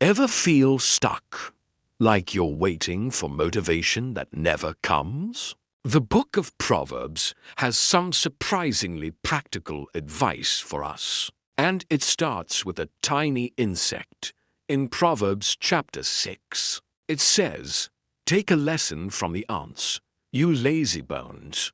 Ever feel stuck, like you're waiting for motivation that never comes? The book of Proverbs has some surprisingly practical advice for us, and it starts with a tiny insect. In Proverbs chapter 6, it says, "Take a lesson from the ants, you lazy bones.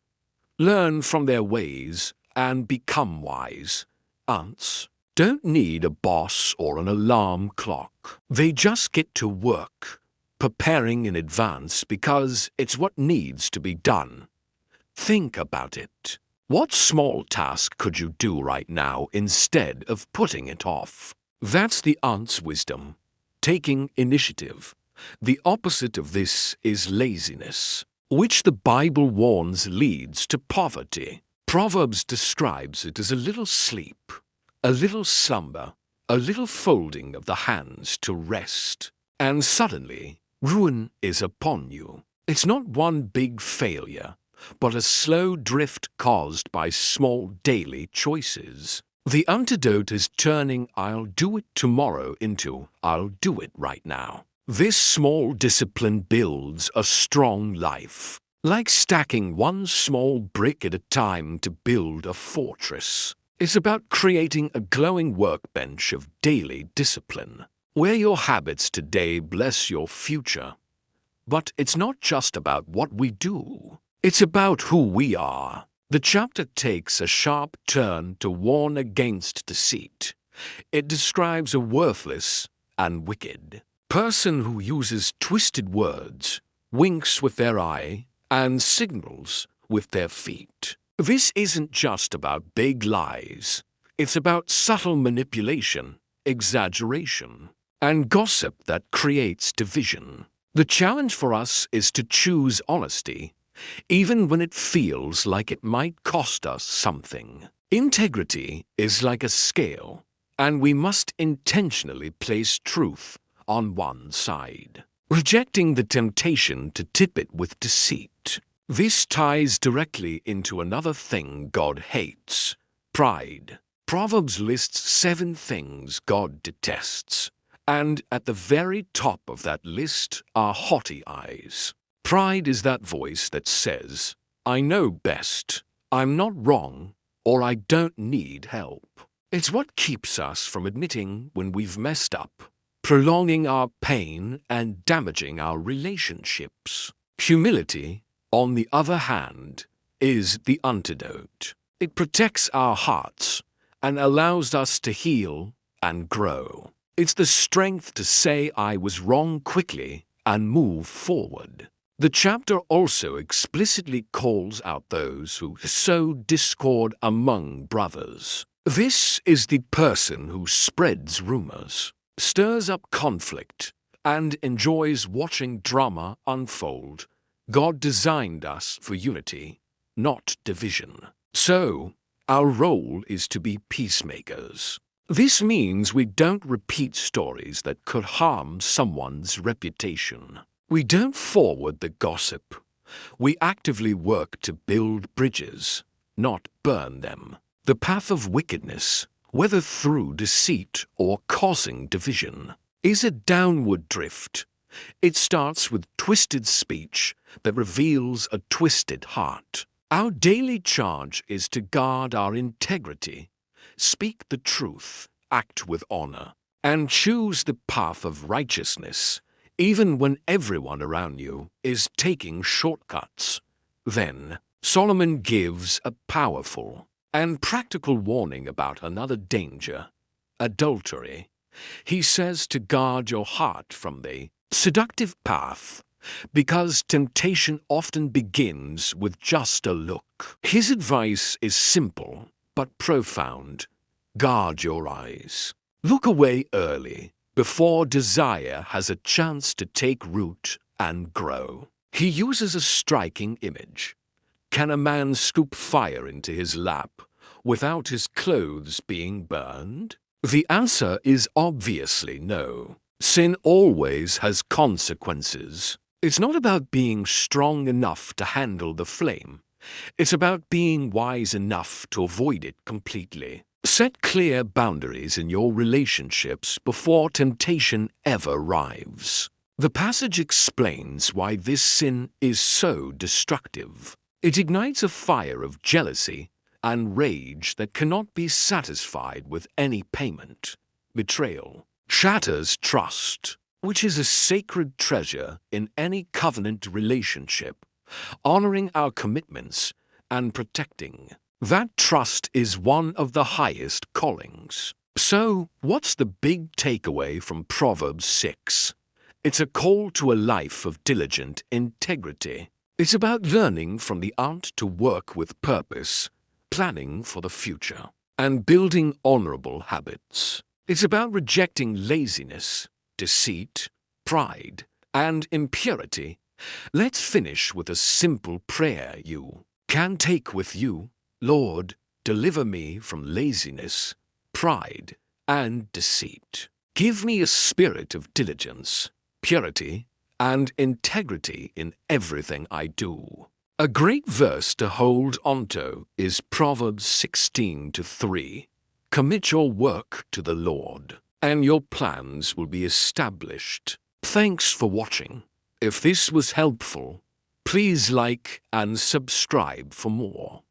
Learn from their ways and become wise." Ants don't need a boss or an alarm clock. They just get to work, preparing in advance because it's what needs to be done. Think about it. What small task could you do right now instead of putting it off? That's the ant's wisdom, taking initiative. The opposite of this is laziness, which the Bible warns leads to poverty. Proverbs describes it as a little sleep, a little slumber, a little folding of the hands to rest, and suddenly ruin is upon you. It's not one big failure, but a slow drift caused by small daily choices. The antidote is turning "I'll do it tomorrow" into "I'll do it right now." This small discipline builds a strong life, like stacking one small brick at a time to build a fortress. It's about creating a glowing workbench of daily discipline, where your habits today bless your future. But it's not just about what we do. It's about who we are. The chapter takes a sharp turn to warn against deceit. It describes a worthless and wicked person who uses twisted words, winks with their eye, and signals with their feet. This isn't just about big lies. It's about subtle manipulation, exaggeration, and gossip that creates division. The challenge for us is to choose honesty, even when it feels like it might cost us something. Integrity is like a scale, and we must intentionally place truth on one side, rejecting the temptation to tip it with deceit. This ties directly into another thing God hates: pride. Proverbs lists 7 things God detests, and at the very top of that list are haughty eyes. Pride is that voice that says, "I know best, I'm not wrong, or I don't need help." It's what keeps us from admitting when we've messed up, prolonging our pain and damaging our relationships. Humility, on the other hand, is the antidote. It protects our hearts and allows us to heal and grow. It's the strength to say "I was wrong" quickly and move forward. The chapter also explicitly calls out those who sow discord among brothers. This is the person who spreads rumors, stirs up conflict, and enjoys watching drama unfold. God designed us for unity, not division. So, our role is to be peacemakers. This means we don't repeat stories that could harm someone's reputation. We don't forward the gossip. We actively work to build bridges, not burn them. The path of wickedness, whether through deceit or causing division, is a downward drift. It starts with twisted speech that reveals a twisted heart. Our daily charge is to guard our integrity, speak the truth, act with honor, and choose the path of righteousness, even when everyone around you is taking shortcuts. Then, Solomon gives a powerful and practical warning about another danger: adultery. He says to guard your heart from the seductive path, because temptation often begins with just a look. His advice is simple but profound: guard your eyes. Look away early, before desire has a chance to take root and grow. He uses a striking image. Can a man scoop fire into his lap without his clothes being burned? The answer is obviously no. Sin always has consequences. It's not about being strong enough to handle the flame. It's about being wise enough to avoid it completely. Set clear boundaries in your relationships before temptation ever arrives. The passage explains why this sin is so destructive. It ignites a fire of jealousy and rage that cannot be satisfied with any payment. Betrayal shatters trust, which is a sacred treasure in any covenant relationship, honoring our commitments and protecting. That trust is one of the highest callings. So, what's the big takeaway from Proverbs 6? It's a call to a life of diligent integrity. It's about learning from the art to work with purpose, planning for the future, and building honorable habits. It's about rejecting laziness, deceit, pride, and impurity. Let's finish with a simple prayer you can take with you. Lord, deliver me from laziness, pride, and deceit. Give me a spirit of diligence, purity, and integrity in everything I do. A great verse to hold onto is Proverbs 16:3. Commit your work to the Lord, and your plans will be established. Thanks for watching. If this was helpful, please like and subscribe for more.